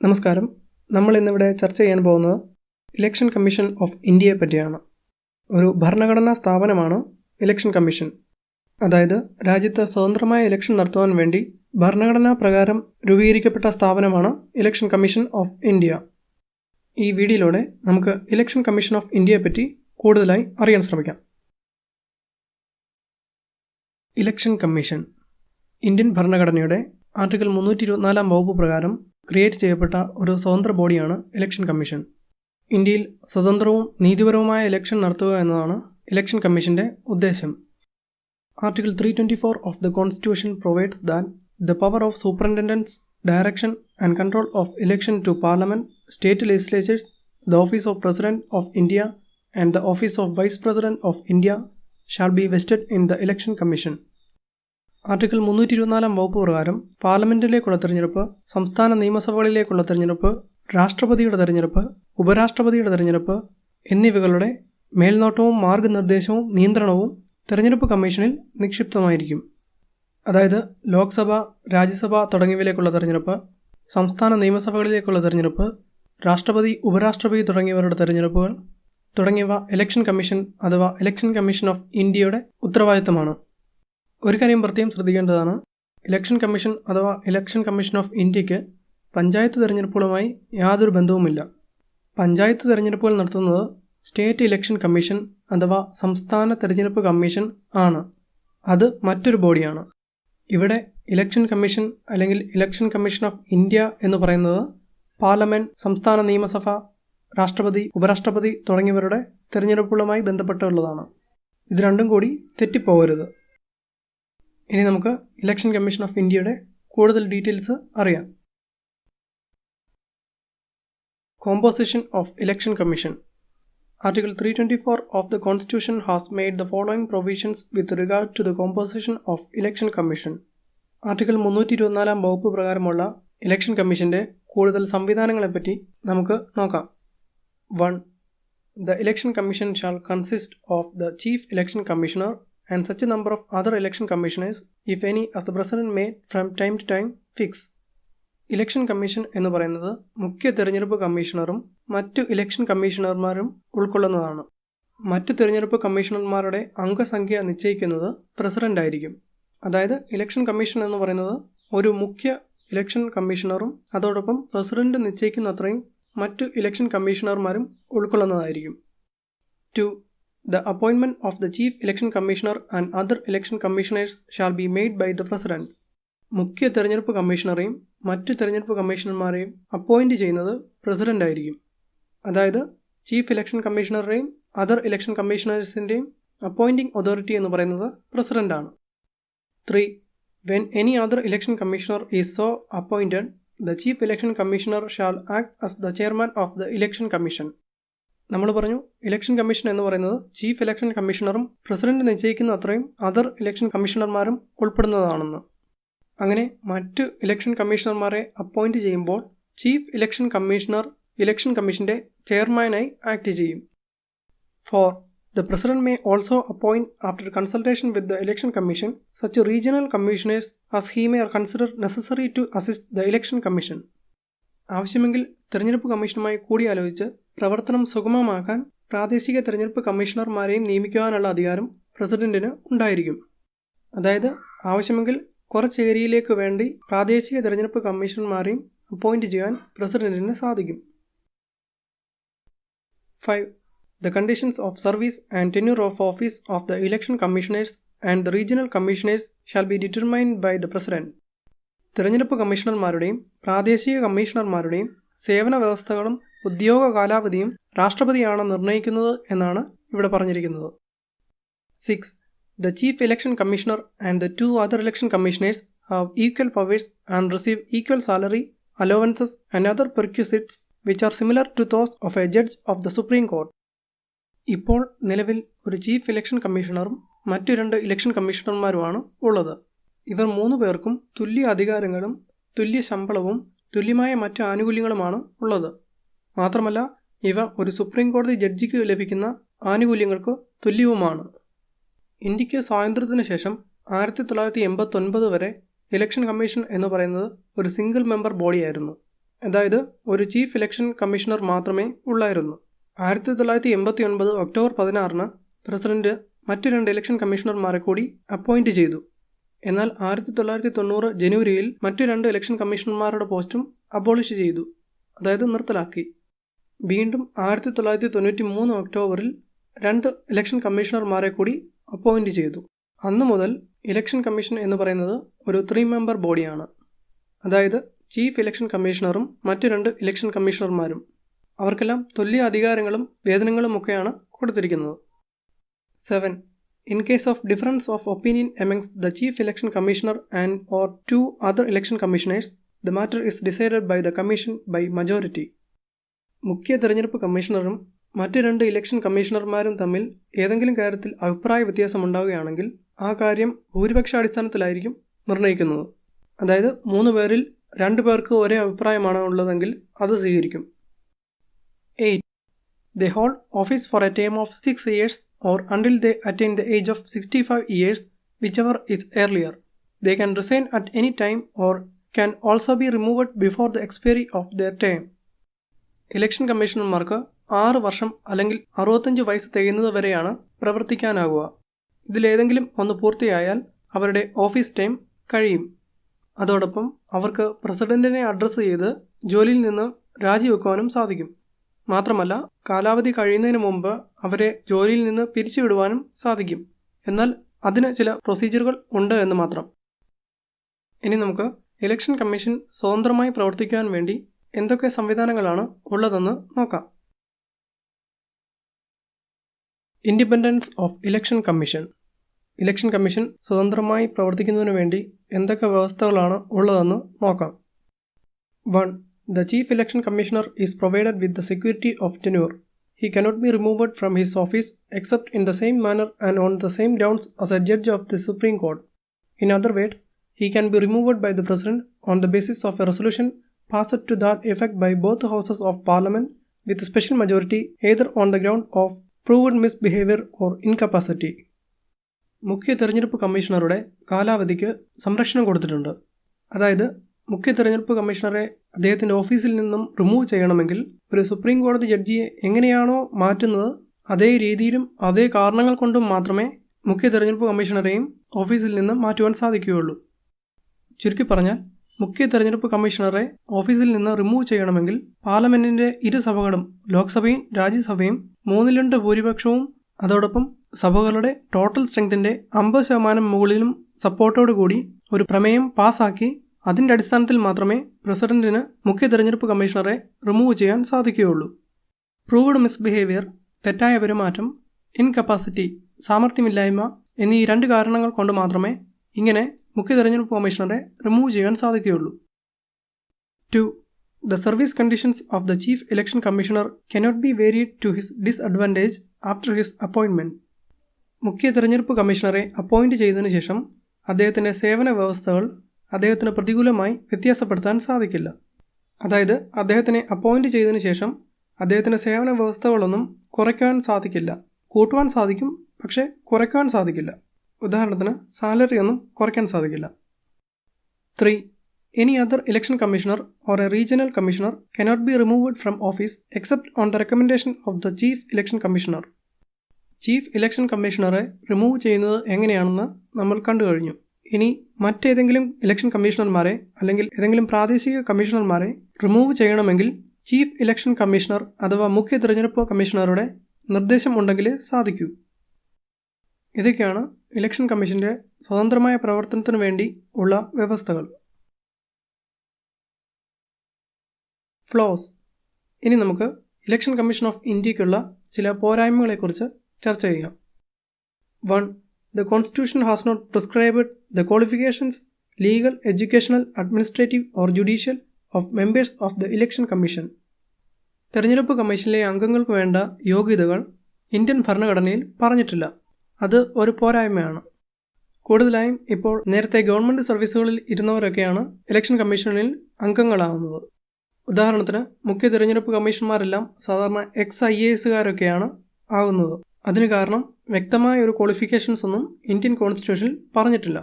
നമസ്കാരം. നമ്മൾ ഇന്നിവിടെ ചർച്ച ചെയ്യാൻ പോകുന്നത് ഇലക്ഷൻ കമ്മീഷൻ ഓഫ് ഇന്ത്യയെ പറ്റിയാണ്. ഒരു ഭരണഘടനാ സ്ഥാപനമാണ് ഇലക്ഷൻ കമ്മീഷൻ. അതായത് രാജ്യത്ത് സ്വതന്ത്രമായ ഇലക്ഷൻ നടത്തുവാൻ വേണ്ടി ഭരണഘടനാ പ്രകാരം രൂപീകരിക്കപ്പെട്ട സ്ഥാപനമാണ് ഇലക്ഷൻ കമ്മീഷൻ ഓഫ് ഇന്ത്യ. ഈ വീഡിയോയിലൂടെ നമുക്ക് ഇലക്ഷൻ കമ്മീഷൻ ഓഫ് ഇന്ത്യയെ പറ്റി കൂടുതലായി അറിയാൻ ശ്രമിക്കാം. ഇലക്ഷൻ കമ്മീഷൻ ഇന്ത്യൻ ഭരണഘടനയുടെ ആർട്ടിക്കിൾ 324 വകുപ്പ് പ്രകാരം ക്രിയേറ്റ് ചെയ്യപ്പെട്ട ഒരു സ്വതന്ത്ര ബോഡിയാണ് ഇലക്ഷൻ കമ്മീഷൻ. ഇന്ത്യയിൽ സ്വതന്ത്രവും നീതിപരവുമായ ഇലക്ഷൻ നടത്തുക എന്നതാണ് ഇലക്ഷൻ കമ്മീഷന്റെ ഉദ്ദേശം. Article 324 of the constitution provides that the power of superintendence, direction and control of election to parliament, state legislatures, the office of president of India and the office of vice president of India shall be vested in the election commission. Article 324 വകുപ്പ് പ്രകാരം പാർലമെന്റിലേക്കുള്ള തെരഞ്ഞെടുപ്പ്, സംസ്ഥാന നിയമസഭകളിലേക്കുള്ള തെരഞ്ഞെടുപ്പ്, രാഷ്ട്രപതിയുടെ തെരഞ്ഞെടുപ്പ്, ഉപരാഷ്ട്രപതിയുടെ തെരഞ്ഞെടുപ്പ് എന്നിവകളുടെ മേൽനോട്ടവും മാർഗനിർദ്ദേശവും നിയന്ത്രണവും തെരഞ്ഞെടുപ്പ് കമ്മീഷനിൽ നിക്ഷിപ്തമായിരിക്കും. അതായത് ലോക്സഭ, രാജ്യസഭ തുടങ്ങിയവയിലേക്കുള്ള തെരഞ്ഞെടുപ്പ്, സംസ്ഥാന നിയമസഭകളിലേക്കുള്ള തെരഞ്ഞെടുപ്പ്, രാഷ്ട്രപതി, ഉപരാഷ്ട്രപതി തുടങ്ങിയവരുടെ തെരഞ്ഞെടുപ്പുകൾ തുടങ്ങിയവ ഇലക്ഷൻ കമ്മീഷൻ അഥവാ ഇലക്ഷൻ കമ്മീഷൻ ഓഫ് ഇന്ത്യയുടെ ഉത്തരവാദിത്തമാണ്. ഒരു കാര്യം പ്രത്യേകം ശ്രദ്ധിക്കേണ്ടതാണ്. ഇലക്ഷൻ കമ്മീഷൻ അഥവാ ഇലക്ഷൻ കമ്മീഷൻ ഓഫ് ഇന്ത്യക്ക് പഞ്ചായത്ത് തെരഞ്ഞെടുപ്പുകളുമായി യാതൊരു ബന്ധവുമില്ല. പഞ്ചായത്ത് തെരഞ്ഞെടുപ്പുകൾ നടത്തുന്നത് സ്റ്റേറ്റ് ഇലക്ഷൻ കമ്മീഷൻ അഥവാ സംസ്ഥാന തെരഞ്ഞെടുപ്പ് കമ്മീഷൻ ആണ്. അത് മറ്റൊരു ബോഡിയാണ്. ഇവിടെ ഇലക്ഷൻ കമ്മീഷൻ അല്ലെങ്കിൽ ഇലക്ഷൻ കമ്മീഷൻ ഓഫ് ഇന്ത്യ എന്ന് പറയുന്നത് പാർലമെന്റ്, സംസ്ഥാന നിയമസഭ, രാഷ്ട്രപതി, ഉപരാഷ്ട്രപതി തുടങ്ങിയവരുടെ തെരഞ്ഞെടുപ്പുകളുമായി ബന്ധപ്പെട്ടുള്ളതാണ്. ഇത് രണ്ടും കൂടി തെറ്റിപ്പോകരുത്. ഇനി നമുക്ക് ഇലക്ഷൻ കമ്മീഷൻ ഓഫ് ഇന്ത്യയുടെ കൂടുതൽ ഡീറ്റെയിൽസ് അറിയാം. Composition of election commission. Article 324 of the constitution has made the following provisions with regard to the composition of election commission. Article 324 വകുപ്പ് പ്രകാരമുള്ള ഇലക്ഷൻ കമ്മീഷന്റെ കൂടുതൽ സംവിധാനങ്ങളെപ്പറ്റി നമുക്ക് നോക്കാം. 1. The election commission shall consist of the chief election commissioner and such a number of other election commissioners, if any, as the president may from time to time fix. Election commission എന്ന് പറയുന്നത് മുഖ്യ തെരഞ്ഞെടുപ്പ് കമ്മീഷണറും മറ്റു election കമ്മീഷണർമാരും ഉൾക്കൊള്ളുന്നതാണ്. മറ്റു തെരഞ്ഞെടുപ്പ് കമ്മീഷണർമാരുടെ അംഗസംഖ്യ നിശ്ചയിക്കുന്നത് പ്രസിഡന്റ് ആയിരിക്കും. അതായത് ഇലക്ഷൻ കമ്മീഷൻ എന്ന് പറയുന്നത് ഒരു മുഖ്യ ഇലക്ഷൻ കമ്മീഷണറും അതോടൊപ്പം പ്രസിഡന്റ് നിശ്ചയിക്കുന്ന അത്രയും മറ്റു election കമ്മീഷണർമാരും ഉൾക്കൊള്ളുന്നതായിരിക്കും. 2. The appointment of the chief election commissioner and other election commissioners shall be made by the president. മുഖ്യ തെരഞ്ഞെടുപ്പ് കമ്മീഷണറെയും മറ്റു തെരഞ്ഞെടുപ്പ് കമ്മീഷണർമാരെയും അപ്പോയിന്റ് ചെയ്യുന്നത് പ്രസിഡന്റ് ആയിരിക്കും. അതായത് ചീഫ് ഇലക്ഷൻ കമ്മീഷണറുടെയും അതർ ഇലക്ഷൻ കമ്മീഷണേഴ്സിൻ്റെയും അപ്പോയിന്റിംഗ് അതോറിറ്റി എന്ന് പറയുന്നത് പ്രസിഡന്റ് ആണ്. 3. When any other election commissioner is so appointed, the chief election commissioner shall act as the chairman of the election commission. നമ്മൾ പറഞ്ഞു ഇലക്ഷൻ കമ്മീഷൻ എന്ന് പറയുന്നത് ചീഫ് ഇലക്ഷൻ കമ്മീഷണറും പ്രസിഡന്റ് നിശ്ചയിക്കുന്ന അത്രയും അതർ ഇലക്ഷൻ കമ്മീഷണർമാരും ഉൾപ്പെടുന്നതാണെന്ന്. അങ്ങനെ മറ്റു ഇലക്ഷൻ കമ്മീഷണർമാരെ അപ്പോയിന്റ് ചെയ്യുമ്പോൾ ചീഫ് ഇലക്ഷൻ കമ്മീഷണർ ഇലക്ഷൻ കമ്മീഷന്റെ ചെയർമാനായി ആക്ട് ചെയ്യും. 4. The president may also appoint, after consultation with the election commission, such regional commissioners as he may consider necessary to assist the election commission. ആവശ്യമെങ്കിൽ തെരഞ്ഞെടുപ്പ് കമ്മീഷനുമായി കൂടിയാലോചിച്ച് പ്രവർത്തനം സുഗമമാക്കാൻ പ്രാദേശിക തെരഞ്ഞെടുപ്പ് കമ്മീഷണർമാരെയും നിയമിക്കുവാനുള്ള അധികാരം പ്രസിഡന്റിന് ഉണ്ടായിരിക്കും. അതായത് ആവശ്യമെങ്കിൽ കുറച്ച് ഏരിയയിലേക്ക് വേണ്ടി പ്രാദേശിക തെരഞ്ഞെടുപ്പ് കമ്മീഷണർമാരെയും അപ്പോയിന്റ് ചെയ്യാൻ പ്രസിഡന്റിന് സാധിക്കും. 5. The conditions of service and tenure of office of the election commissioners and the regional commissioners shall be determined by the president. തെരഞ്ഞെടുപ്പ് കമ്മീഷണർമാരുടെയും പ്രാദേശിക കമ്മീഷണർമാരുടെയും സേവന വ്യവസ്ഥകളും ഉദ്യോഗ കാലാവധിയും രാഷ്ട്രപതിയാണ് നിർണ്ണയിക്കുന്നത് എന്നാണ് ഇവിടെ പറഞ്ഞിരിക്കുന്നത്. 6. The chief election commissioner and the 2 other election commissioners have equal powers and receive equal salary, allowances and other perquisites which are similar to those of a judge of the Supreme Court. ഇപ്പോൾ നിലവിൽ ഒരു chief election കമ്മീഷണറും മറ്റു 2 election കമ്മീഷണർമാരുമാണ് ഉള്ളത്. ഇവർ 3 പേർക്കും തുല്യ അധികാരങ്ങളും തുല്യ ശമ്പളവും തുല്യമായ മറ്റ് ആനുകൂല്യങ്ങളുമാണ് ഉള്ളത്. മാത്രമല്ല ഇവ ഒരു സുപ്രീം കോടതി ജഡ്ജിക്ക് ലഭിക്കുന്ന ആനുകൂല്യങ്ങൾക്ക് തുല്യവുമാണ്. ഇന്ത്യക്ക് സ്വാതന്ത്ര്യത്തിന് ശേഷം 1989 വരെ ഇലക്ഷൻ കമ്മീഷൻ എന്ന് പറയുന്നത് ഒരു സിംഗിൾ മെമ്പർ ബോഡിയായിരുന്നു. അതായത് ഒരു ചീഫ് ഇലക്ഷൻ കമ്മീഷണർ മാത്രമേ ഉള്ളായിരുന്നു. 1989 ഒക്ടോബർ 16 പ്രസിഡന്റ് മറ്റു 2 ഇലക്ഷൻ കമ്മീഷണർമാരെ കൂടി അപ്പോയിന്റ് ചെയ്തു. എന്നാൽ 1990 ജനുവരിയിൽ മറ്റു 2 ഇലക്ഷൻ കമ്മീഷണർമാരുടെ പോസ്റ്റും അബോളിഷ് ചെയ്തു, അതായത് നിർത്തലാക്കി. വീണ്ടും 1993 ഒക്ടോബറിൽ 2 ഇലക്ഷൻ കമ്മീഷണർമാരെ കൂടി അപ്പോയിന്റ് ചെയ്തു. അന്നു മുതൽ ഇലക്ഷൻ കമ്മീഷൻ എന്ന് പറയുന്നത് ഒരു 3 മെമ്പർ ബോഡിയാണ്. അതായത് ചീഫ് ഇലക്ഷൻ കമ്മീഷണറും മറ്റു 2 ഇലക്ഷൻ കമ്മീഷണർമാരും. അവർക്കെല്ലാം തുല്യ അധികാരങ്ങളും വേതനങ്ങളുമൊക്കെയാണ് കൊടുത്തിരിക്കുന്നത്. 7. In case of difference of opinion amongst the Chief Election Commissioner and or 2 other election commissioners, the matter is decided by the Commission by majority. മുഖ്യ തെരഞ്ഞെടുപ്പ് കമ്മീഷണറും മറ്റ് 2 ഇലക്ഷൻ കമ്മീഷണർമാരും തമ്മിൽ ഏതെങ്കിലും കാര്യത്തിൽ അഭിപ്രായ വ്യത്യാസമുണ്ടാവുകയാണെങ്കിൽ ആ കാര്യം ഭൂരിപക്ഷാടിസ്ഥാനത്തിലായിരിക്കും നിർണ്ണയിക്കുന്നത്. അതായത് 3 പേരിൽ 2 പേർക്ക് ഒരേ അഭിപ്രായമാണ് ഉള്ളതെങ്കിൽ അത് സ്വീകരിക്കും. 8. They hold office for a term of 6 years or until they attain the age of 65 years, whichever is earlier. They can resign at any time or can also be removed before the expiry of their term. Election കമ്മീഷണർമാർക്ക് 6 വർഷം അല്ലെങ്കിൽ 65 വയസ്സ് തികയുന്നത് വരെയാണ് പ്രവർത്തിക്കാനാകുക. ഇതിലേതെങ്കിലും ഒന്ന് പൂർത്തിയായാൽ അവരുടെ office time കഴിയും. അതോടൊപ്പം അവർക്ക് പ്രസിഡന്റിനെ അഡ്രസ്സ് ചെയ്ത് ജോലിയിൽ നിന്ന് രാജിവെക്കുവാനും സാധിക്കും. മാത്രമല്ല കാലാവധി കഴിയുന്നതിന് മുമ്പ് അവരെ ജോലിയിൽ നിന്ന് പിരിച്ചുവിടുവാനും സാധിക്കും. എന്നാൽ അതിന് ചില പ്രൊസീജിയറുകൾ ഉണ്ട് എന്ന് മാത്രം. ഇനി നമുക്ക് ഇലക്ഷൻ കമ്മീഷൻ സ്വതന്ത്രമായി പ്രവർത്തിക്കുവാൻ വേണ്ടി എന്തൊക്കെ സംവിധാനങ്ങളാണ് ഉള്ളതെന്ന് നോക്കാം. Independence of election commission. Election commission സ്വതന്ത്രമായി പ്രവർത്തിക്കുന്നതിന് വേണ്ടി എന്തൊക്കെ വ്യവസ്ഥകളാണ് ഉള്ളതെന്ന് നോക്കാം. 1. The Chief Election Commissioner is provided with the security of tenure. He cannot be removed from his office except in the same manner and on the same grounds as a judge of the Supreme Court. In other words, he can be removed by the President on the basis of a resolution passed to that effect by both houses of Parliament with special majority, either on the ground of proved misbehavior or incapacity. മുഖ്യ തെരഞ്ഞെടുപ്പ് കമ്മീഷണറുടെ കാലാവധിക്ക് സംരക്ഷണം കൊടുത്തിട്ടുണ്ട്. അതായത് മുഖ്യ തെരഞ്ഞെടുപ്പ് കമ്മീഷണറെ അദ്ദേഹത്തിൻ്റെ ഓഫീസിൽ നിന്നും റിമൂവ് ചെയ്യണമെങ്കിൽ ഒരു സുപ്രീം കോടതി ജഡ്ജിയെ എങ്ങനെയാണോ മാറ്റുന്നത് അതേ രീതിയിലും അതേ കാരണങ്ങൾ കൊണ്ടും മാത്രമേ മുഖ്യ തെരഞ്ഞെടുപ്പ് കമ്മീഷണറെയും ഓഫീസിൽ നിന്ന് മാറ്റുവാൻ സാധിക്കുകയുള്ളൂ. ചുരുക്കി പറഞ്ഞാൽ മുഖ്യ തെരഞ്ഞെടുപ്പ് കമ്മീഷണറെ ഓഫീസിൽ നിന്ന് റിമൂവ് ചെയ്യണമെങ്കിൽ പാർലമെന്റിന്റെ 2 സഭകളും ലോക്സഭയും രാജ്യസഭയും 3/2 ഭൂരിപക്ഷവും അതോടൊപ്പം സഭകളുടെ ടോട്ടൽ സ്ട്രെങ്തിന്റെ 50% മുകളിലും സപ്പോർട്ടോടുകൂടി ഒരു പ്രമേയം പാസാക്കി അതിൻ്റെ അടിസ്ഥാനത്തിൽ മാത്രമേ പ്രസിഡന്റിന് മുഖ്യ തെരഞ്ഞെടുപ്പ് കമ്മീഷണറെ റിമൂവ് ചെയ്യാൻ സാധിക്കുകയുള്ളൂ. പ്രൂവ്ഡ് മിസ്ബിഹേവിയർ, തെറ്റായ പെരുമാറ്റം, ഇൻകപ്പാസിറ്റി, സാമർഥ്യമില്ലായ്മ എന്നീ 2 കാരണങ്ങൾ കൊണ്ട് മാത്രമേ ഇങ്ങനെ മുഖ്യ തെരഞ്ഞെടുപ്പ് കമ്മീഷണറെ റിമൂവ് ചെയ്യാൻ സാധിക്കുകയുള്ളൂ. 2. The service conditions of the Chief Election Commissioner cannot be varied to his disadvantage after his appointment. മുഖ്യ തെരഞ്ഞെടുപ്പ് കമ്മീഷണറെ അപ്പോയിന്റ് ചെയ്തതിനു ശേഷം അദ്ദേഹത്തിൻ്റെ സേവന വ്യവസ്ഥകൾ അദ്ദേഹത്തിന് പ്രതികൂലമായി വ്യത്യാസപ്പെടുത്താൻ സാധിക്കില്ല. അതായത് അദ്ദേഹത്തിനെ അപ്പോയിന്റ് ചെയ്തതിനു ശേഷം അദ്ദേഹത്തിൻ്റെ സേവന വ്യവസ്ഥകളൊന്നും കുറയ്ക്കുവാൻ സാധിക്കില്ല. കൂട്ടുവാൻ സാധിക്കും, പക്ഷേ കുറയ്ക്കുവാൻ സാധിക്കില്ല. ഉദാഹരണത്തിന് സാലറി ഒന്നും കുറയ്ക്കാൻ സാധിക്കില്ല. 3. Any other election commissioner or a regional commissioner cannot be removed from office except on the recommendation of the Chief Election Commissioner. Chief election കമ്മീഷണറെ റിമൂവ് ചെയ്യുന്നത് എങ്ങനെയാണെന്ന് നമ്മൾ കണ്ടു കഴിഞ്ഞു. ഇനി മറ്റേതെങ്കിലും ഇലക്ഷൻ കമ്മീഷണർമാരെ അല്ലെങ്കിൽ ഏതെങ്കിലും പ്രാദേശിക കമ്മീഷണർമാരെ റിമൂവ് ചെയ്യണമെങ്കിൽ ചീഫ് ഇലക്ഷൻ കമ്മീഷണർ അഥവാ മുഖ്യ തിരഞ്ഞെടുപ്പ് കമ്മീഷണറുടെ നിർദ്ദേശം ഉണ്ടെങ്കിലേ സാധിക്കൂ. ഇതൊക്കെയാണ് ഇലക്ഷൻ കമ്മീഷന്റെ സ്വതന്ത്രമായ പ്രവർത്തനത്തിനു വേണ്ടി ഉള്ള വ്യവസ്ഥകൾ. ഫ്ലോസ്. ഇനി നമുക്ക് ഇലക്ഷൻ കമ്മീഷൻ ഓഫ് ഇന്ത്യക്കുള്ള ചില പോരായ്മകളെക്കുറിച്ച് ചർച്ച ചെയ്യാം. 1. The Constitution has not prescribed the qualifications, legal, educational, administrative or judicial of members of the Election Commission. തെരഞ്ഞെടുപ്പ് കമ്മീഷനിലെ അംഗങ്ങൾക്ക് വേണ്ട യോഗ്യതകൾ ഇന്ത്യൻ ഭരണഘടനയിൽ പറഞ്ഞിട്ടില്ല. അത് ഒരു പോരായ്മയാണ്. കൂടുതലായും ഇപ്പോൾ നേരത്തെ ഗവൺമെൻറ് സർവീസുകളിൽ ഇരുന്നവരൊക്കെയാണ് ഇലക്ഷൻ കമ്മീഷനിൽ അംഗങ്ങളാവുന്നത്. ഉദാഹരണത്തിന് മുഖ്യ തിരഞ്ഞെടുപ്പ് കമ്മീഷന്മാരെല്ലാം സാധാരണ IASകാരൊക്കെയാണ് ആകുന്നത്. അതിന് കാരണം വ്യക്തമായ ഒരു ക്വാളിഫിക്കേഷൻസ് ഒന്നും ഇന്ത്യൻ കോൺസ്റ്റിറ്റ്യൂഷനിൽ പറഞ്ഞിട്ടില്ല.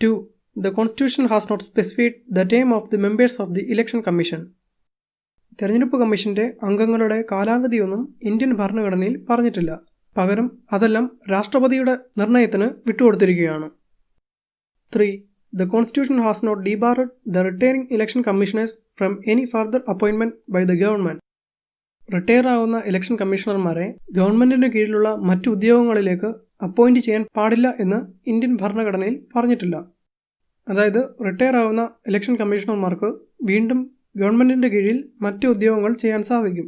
2. The Constitution has not specified the name of the members of the Election Commission. തെരഞ്ഞെടുപ്പ് കമ്മീഷന്റെ അംഗങ്ങളുടെ കാലാവധിയൊന്നും ഇന്ത്യൻ ഭരണഘടനയിൽ പറഞ്ഞിട്ടില്ല. പകരം അതെല്ലാം രാഷ്ട്രപതിയുടെ നിർണയത്തിന് വിട്ടുകൊടുത്തിരിക്കുകയാണ്. 3. The Constitution has not debarred the retiring election commissioners from any further appointment by the government. Retire ആകുന്ന election കമ്മീഷണർമാരെ ഗവൺമെന്റിന് കീഴിലുള്ള മറ്റു ഉദ്യോഗങ്ങളിലേക്ക് അപ്പോയിന്റ് ചെയ്യാൻ പാടില്ല എന്ന് ഇന്ത്യൻ ഭരണഘടനയിൽ പറഞ്ഞിട്ടില്ല. അതായത് റിട്ടയർ ആകുന്ന ഇലക്ഷൻ കമ്മീഷണർമാർക്ക് വീണ്ടും ഗവൺമെന്റിന്റെ കീഴിൽ മറ്റു ഉദ്യോഗങ്ങൾ ചെയ്യാൻ സാധിക്കും.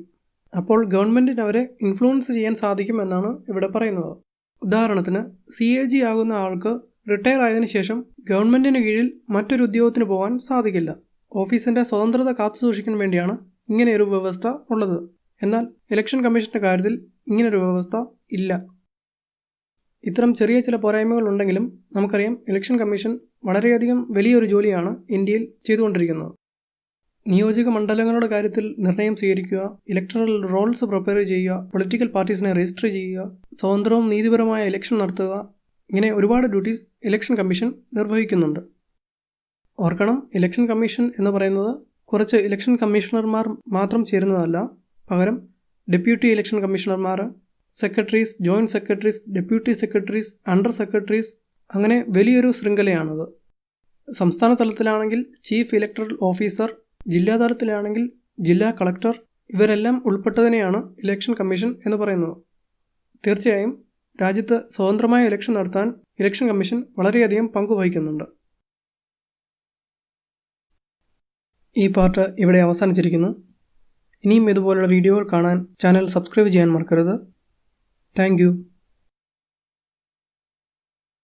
അപ്പോൾ ഗവൺമെന്റിന് അവരെ ഇൻഫ്ലുവൻസ് ചെയ്യാൻ സാധിക്കും എന്നാണ് ഇവിടെ പറയുന്നത്. ഉദാഹരണത്തിന് CAG ആകുന്ന ആൾക്ക് റിട്ടയർ ആയതിനു ശേഷം ഗവൺമെന്റിന് കീഴിൽ മറ്റൊരു ഉദ്യോഗത്തിന് പോകാൻ സാധിക്കില്ല. ഓഫീസിന്റെ സ്വതന്ത്രത കാത്തുസൂക്ഷിക്കാൻ വേണ്ടിയാണ് ഇങ്ങനെയൊരു വ്യവസ്ഥ ഉള്ളത്. എന്നാൽ ഇലക്ഷൻ കമ്മീഷന്റെ കാര്യത്തിൽ ഇങ്ങനൊരു വ്യവസ്ഥ ഇല്ല. ഇത്തരം ചെറിയ ചില പോരായ്മകൾ ഉണ്ടെങ്കിലും നമുക്കറിയാം ഇലക്ഷൻ കമ്മീഷൻ വളരെയധികം വലിയൊരു ജോലിയാണ് ഇന്ത്യയിൽ ചെയ്തുകൊണ്ടിരിക്കുന്നത്. നിയോജക മണ്ഡലങ്ങളുടെ കാര്യത്തിൽ നിർണയം സ്വീകരിക്കുക, ഇലക്ടറൽ റോൾസ് പ്രിപ്പയർ ചെയ്യുക, പൊളിറ്റിക്കൽ പാർട്ടീസിനെ രജിസ്റ്റർ ചെയ്യുക, സ്വതന്ത്രവും നീതിപരമായ ഇലക്ഷൻ നടത്തുക, ഇങ്ങനെ ഒരുപാട് ഡ്യൂട്ടീസ് ഇലക്ഷൻ കമ്മീഷൻ നിർവഹിക്കുന്നുണ്ട്. ഓർക്കണം, ഇലക്ഷൻ കമ്മീഷൻ എന്ന് പറയുന്നത് കുറച്ച് ഇലക്ഷൻ കമ്മീഷണർമാർ മാത്രം ചേരുന്നതല്ല. പകരം ഡെപ്യൂട്ടി ഇലക്ഷൻ കമ്മീഷണർമാർ, secretaries, joint secretaries, deputy secretaries, under secretaries, അങ്ങനെ വലിയൊരു ശൃംഖലയാണത്. സംസ്ഥാന തലത്തിലാണെങ്കിൽ ചീഫ് ഇലക്ടറൽ ഓഫീസർ, ജില്ലാ തലത്തിലാണെങ്കിൽ ജില്ലാ കളക്ടർ, ഇവരെല്ലാം ഉൾപ്പെട്ടതിനെയാണ് ഇലക്ഷൻ കമ്മീഷൻ എന്ന് പറയുന്നത്. തീർച്ചയായും രാജ്യത്ത് സ്വതന്ത്രമായ ഇലക്ഷൻ നടത്താൻ ഇലക്ഷൻ കമ്മീഷൻ വളരെയധികം പങ്കുവഹിക്കുന്നുണ്ട്. ഈ പാർട്ട് ഇവിടെ അവസാനിച്ചിരിക്കുന്നു. ഇനിയും ഇതുപോലുള്ള വീഡിയോകൾ കാണാൻ ചാനൽ സബ്സ്ക്രൈബ് ചെയ്യാൻ മറക്കരുത്. Thank you.